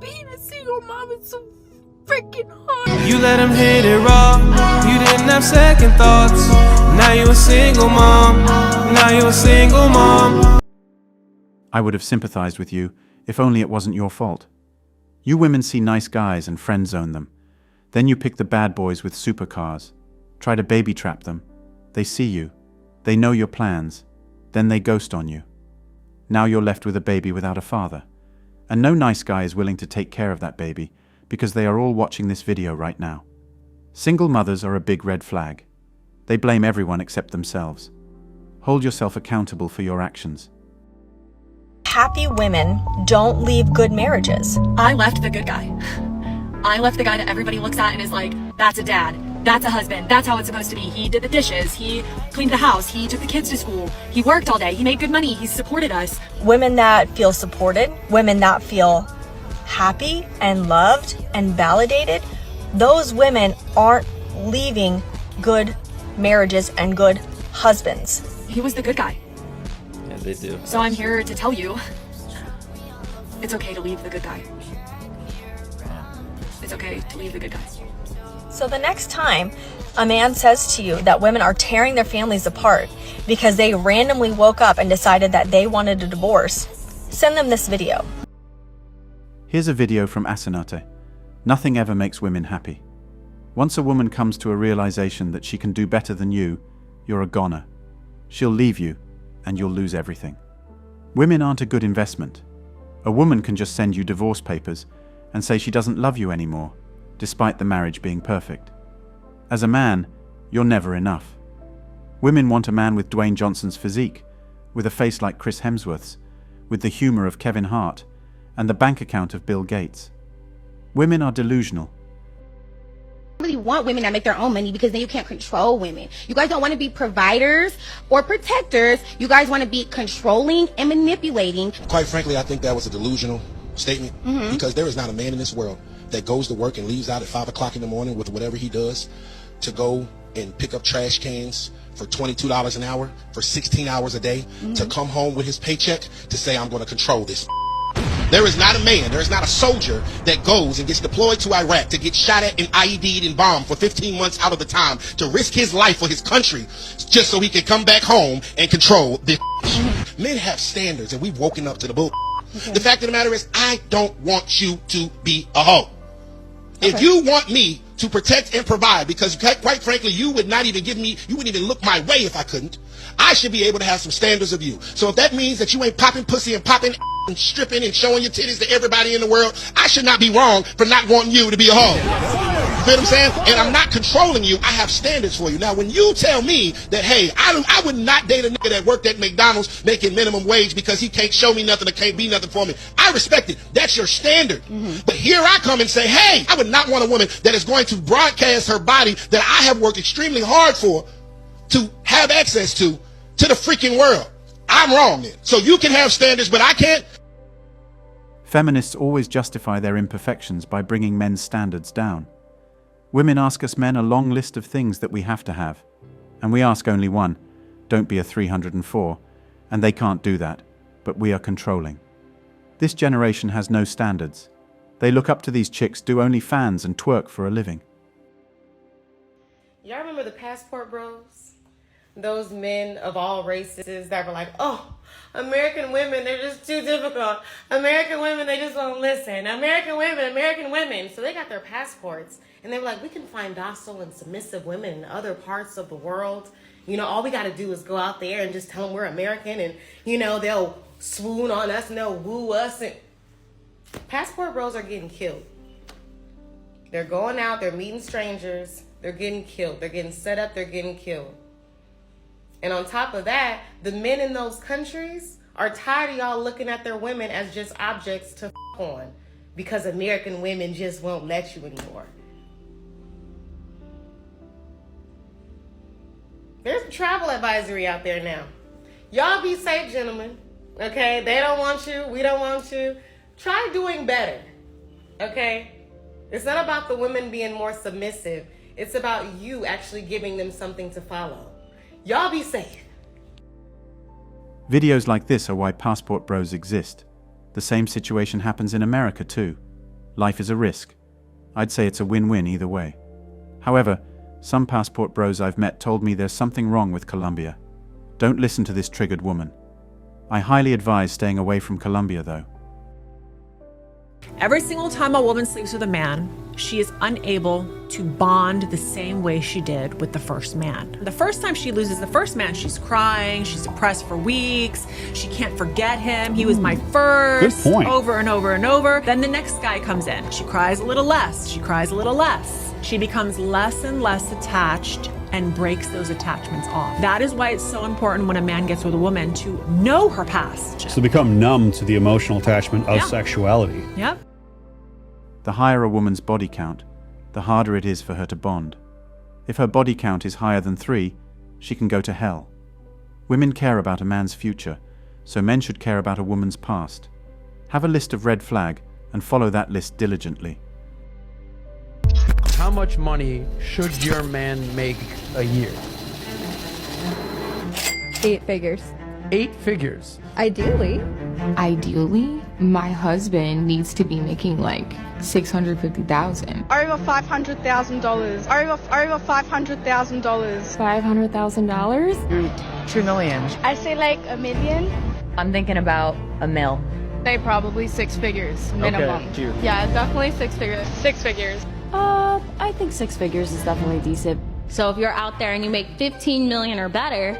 Being a single mom is so freaking hard. You let him hit it raw. You didn't have second thoughts. Now you a single mom. Now you a single mom. I would have sympathized with you if only it wasn't your fault. You women see nice guys and friend zone them. Then you pick the bad boys with supercars. Try to baby trap them. They see you. They know your plans. Then they ghost on you. Now you're left with a baby without a father. And no nice guy is willing to take care of that baby because they are all watching this video right now. Single mothers are a big red flag. They blame everyone except themselves. Hold yourself accountable for your actions. Happy women don't leave good marriages. I left the good guy. I left the guy that everybody looks at and is like, that's a dad, that's a husband, that's how it's supposed to be. He did the dishes, he cleaned the house, he took the kids to school, he worked all day, he made good money, he supported us. Women that feel supported, women that feel happy and loved and validated, those women aren't leaving good marriages and good husbands. He was the good guy. Yeah, they do. So I'm here to tell you, it's okay to leave the good guy. It's okay to leave the good guy. So the next time a man says to you that women are tearing their families apart because they randomly woke up and decided that they wanted a divorce, send them this video. Here's a video from Asanate. Nothing ever makes women happy. Once a woman comes to a realization that she can do better than you, you're a goner. She'll leave you, and you'll lose everything. Women aren't a good investment. A woman can just send you divorce papers and say she doesn't love you anymore, despite the marriage being perfect. As a man, you're never enough. Women want a man with Dwayne Johnson's physique, with a face like Chris Hemsworth's, with the humor of Kevin Hart, and the bank account of Bill Gates. Women are delusional. I really want women that make their own money because then you can't control women. You guys don't want to be providers or protectors. You guys want to be controlling and manipulating. Quite frankly, I think that was a delusional statement because there is not a man in this world that goes to work and leaves out at 5 o'clock in the morning with whatever he does to go and pick up trash cans for $22 an hour for 16 hours a day to come home with his paycheck to say, I'm going to control this. There is not a man, there is not a soldier that goes and gets deployed to Iraq to get shot at and IED'd and bombed for 15 months out of the time to risk his life for his country just so he can come back home and control this. Men have standards and we've woken up to the bull. The fact of the matter is, I don't want you to be a hoe. If you want me to protect and provide, because quite frankly, you would not even give me, you wouldn't even look my way if I couldn't, I should be able to have some standards of you. So if that means that you ain't popping pussy and popping and stripping and showing your titties to everybody in the world, I should not be wrong for not wanting you to be a hoe. You feel what I'm saying? And I'm not controlling you. I have standards for you. Now, when you tell me that, hey, I would not date a nigga that worked at McDonald's making minimum wage because he can't show me nothing or can't be nothing for me, I respect it. That's your standard. But here I come and say, hey, I would not want a woman that is going to broadcast her body that I have worked extremely hard for to have access to the freaking world. I'm wrong then. So you can have standards, but I can't. Feminists always justify their imperfections by bringing men's standards down. Women ask us men a long list of things that we have to have, and we ask only one: don't be a 304, and they can't do that, but we are controlling. This generation has no standards. They look up to these chicks, do OnlyFans and twerk for a living. Y'all remember the passport bros? Those men of all races that were like, oh, American women, they're just too difficult. American women, they just won't listen. American women. So they got their passports. And they were like, we can find docile and submissive women in other parts of the world. You know, all we got to do is go out there and just tell them we're American. And, you know, they'll swoon on us and they'll woo us. And passport bros are getting killed. They're going out, they're meeting strangers. They're getting killed. They're getting set up, they're getting killed. And on top of that, the men in those countries are tired of y'all looking at their women as just objects to on because American women just won't let you anymore. There's a travel advisory out there now. Y'all be safe, gentlemen. Okay? They don't want you. We don't want you. Try doing better. Okay? It's not about the women being more submissive. It's about you actually giving them something to follow. Y'all be safe. Videos like this are why passport bros exist. The same situation happens in America too. Life is a risk. I'd say it's a win-win either way. However, some passport bros I've met told me there's something wrong with Colombia. Don't listen to this triggered woman. I highly advise staying away from Colombia though. Every single time a woman sleeps with a man, she is unable to bond the same way she did with the first man. The first time she loses the first man, she's crying, she's depressed for weeks, she can't forget him. He was my first. Good point. Over and over and over. Then the next guy comes in. She cries a little less, she cries a little less. She becomes less and less attached and breaks those attachments off. That is why it's so important when a man gets with a woman to know her past. So become numb to the emotional attachment of sexuality. Yep. The higher a woman's body count, the harder it is for her to bond. If her body count is higher than 3, she can go to hell. Women care about a man's future, so men should care about a woman's past. Have a list of red flag and follow that list diligently. How much money should your man make a year? 8 figures. 8 figures. Ideally. Ideally, my husband needs to be making like $650,000. Over $500,000. Over $500,000. $500,000? 2 million. I'd say like $1 million. I'm thinking about $1 million. They probably 6 figures minimum. Okay, yeah, definitely 6 figures. 6 figures. I think 6 figures is definitely decent. So if you're out there and you make 15 million or better,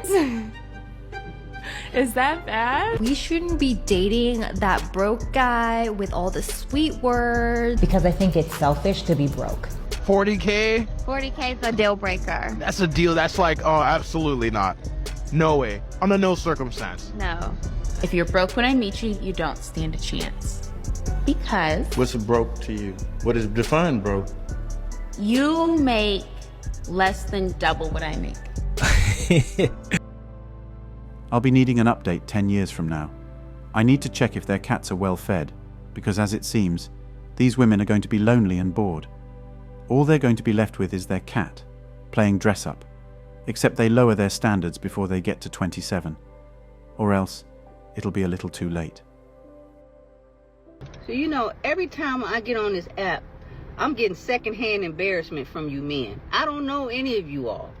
Is that bad? we shouldn't be dating that broke guy with all the sweet words. Because I think it's selfish to be broke. 40K? 40K is a deal breaker. That's a deal. That's like, oh, absolutely not. No way. Under no circumstance. No. If you're broke when I meet you, you don't stand a chance. Because What's broke to you? What is defined broke? you make less than double what I make. I'll be needing an update 10 years from now. I need to check if their cats are well fed, because as it seems, these women are going to be lonely and bored. All they're going to be left with is their cat, playing dress up, except they lower their standards before they get to 27. Or else, it'll be a little too late. So you know, every time I get on this app, I'm getting secondhand embarrassment from you men. I don't know any of you all.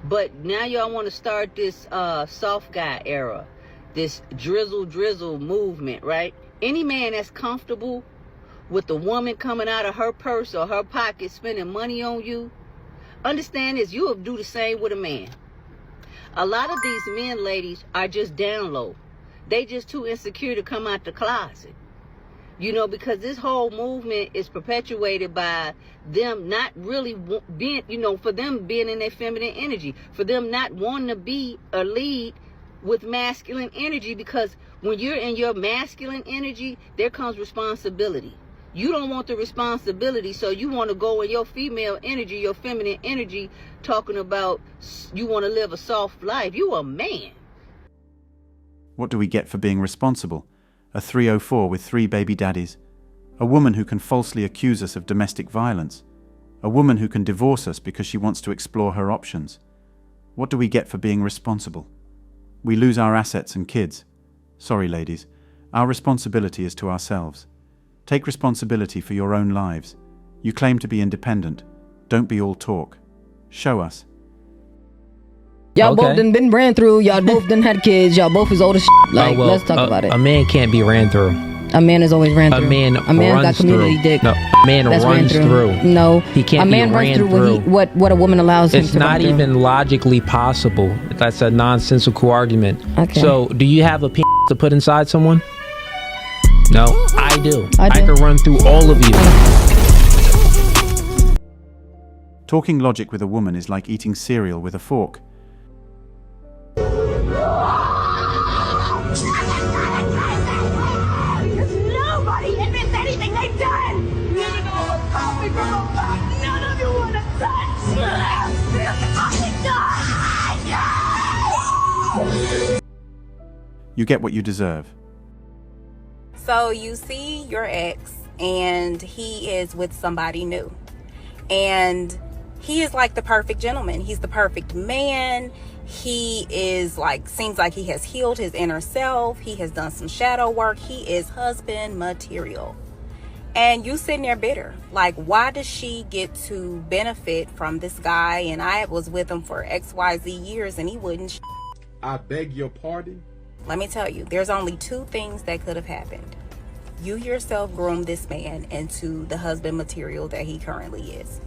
But now y'all want to start this soft guy era, this drizzle movement, right? Any man that's comfortable with the woman coming out of her purse or her pocket spending money on you, understand this, you'll do the same with a man. A lot of these men, ladies, are just down low. They just too insecure to come out the closet. You know, because this whole movement is perpetuated by them not really being, you know, for them being in their feminine energy, for them not wanting to be a lead with masculine energy, because when you're in your masculine energy, there comes responsibility. You don't want the responsibility, so you want to go in your female energy, your feminine energy, talking about you want to live a soft life. You a man. What do we get for being responsible? A 304 with 3 baby daddies, a woman who can falsely accuse us of domestic violence, a woman who can divorce us because she wants to explore her options. What do we get for being responsible? We lose our assets and kids. Sorry, ladies, our responsibility is to ourselves. Take responsibility for your own lives. You claim to be independent. Don't be all talk. Show us. Y'all both done been ran through. Y'all both done had kids. Y'all both is old as shit. Like, let's talk about it. A man can't be ran through. A man is always ran through. A man got community dick. No, a man runs through. No, he can't a man be runs ran through what a woman allows him to It's run not through. even logically possible. That's a nonsensical argument. Okay. So, do you have a penis to put inside someone? No, I do. I do. I can run through all of you. Talking logic with a woman is like eating cereal with a fork. Nobody admits anything they've done! You know what's coming from a back none of you want to touch! You get what you deserve. So you see your ex and he is with somebody new. And he is like the perfect gentleman. He's the perfect man. He is like, seems like he has healed his inner self. He has done some shadow work. He is husband material. And you sitting there bitter. Like, why does she get to benefit from this guy? And I was with him for XYZ years and he wouldn't. I beg your pardon? Let me tell you, there's only two things that could have happened. You yourself groomed this man into the husband material that he currently is.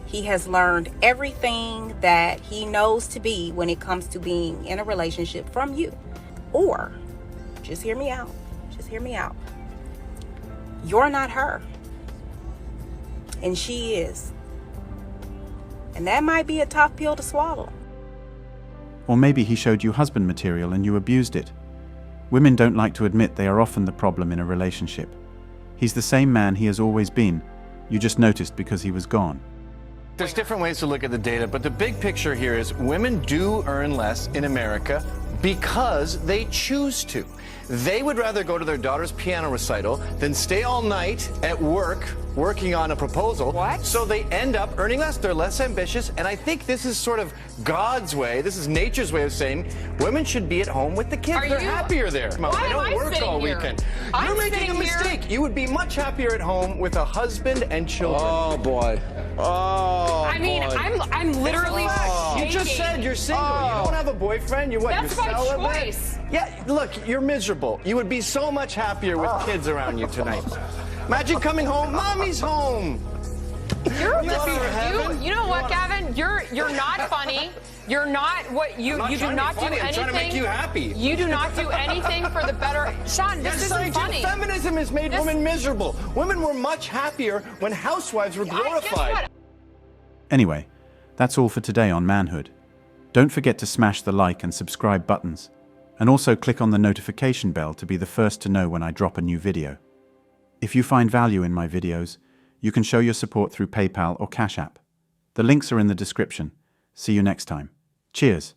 He has learned everything that he knows to be when it comes to being in a relationship from you. Or, just hear me out. Just hear me out. You're not her. And she is. And that might be a tough pill to swallow. Or maybe he showed you husband material and you abused it. Women don't like to admit they are often the problem in a relationship. He's the same man he has always been. You just noticed because he was gone. There's different ways to look at the data, but the big picture here is women do earn less in America because they choose to. They would rather go to their daughter's piano recital than stay all night at work working on a proposal. What? So they end up earning less. They're less ambitious. And I think this is sort of God's way. This is nature's way of saying women should be at home with the kids. They're happier there. They don't work all weekend. You're making a mistake. You would be much happier at home with a husband and children. Oh, boy. Oh, I mean, boy. I'm literally shaking. You just said you're single. You don't have a boyfriend. You're what? That's you're my celibate? choice. Yeah, look, you're miserable. You would be so much happier with kids around you tonight. Imagine coming home, mommy's home. You know what, Gavin? You're not funny. You're not what you do not do anything. I'm trying to make you happy. You do not do anything for the better. Sean, this isn't funny. Feminism has made women miserable. Women were much happier when housewives were glorified. Anyway, that's all for today on Manhood. Don't forget to smash the like and subscribe buttons, and also click on the notification bell to be the first to know when I drop a new video. If you find value in my videos, you can show your support through PayPal or Cash App. The links are in the description. See you next time. Cheers.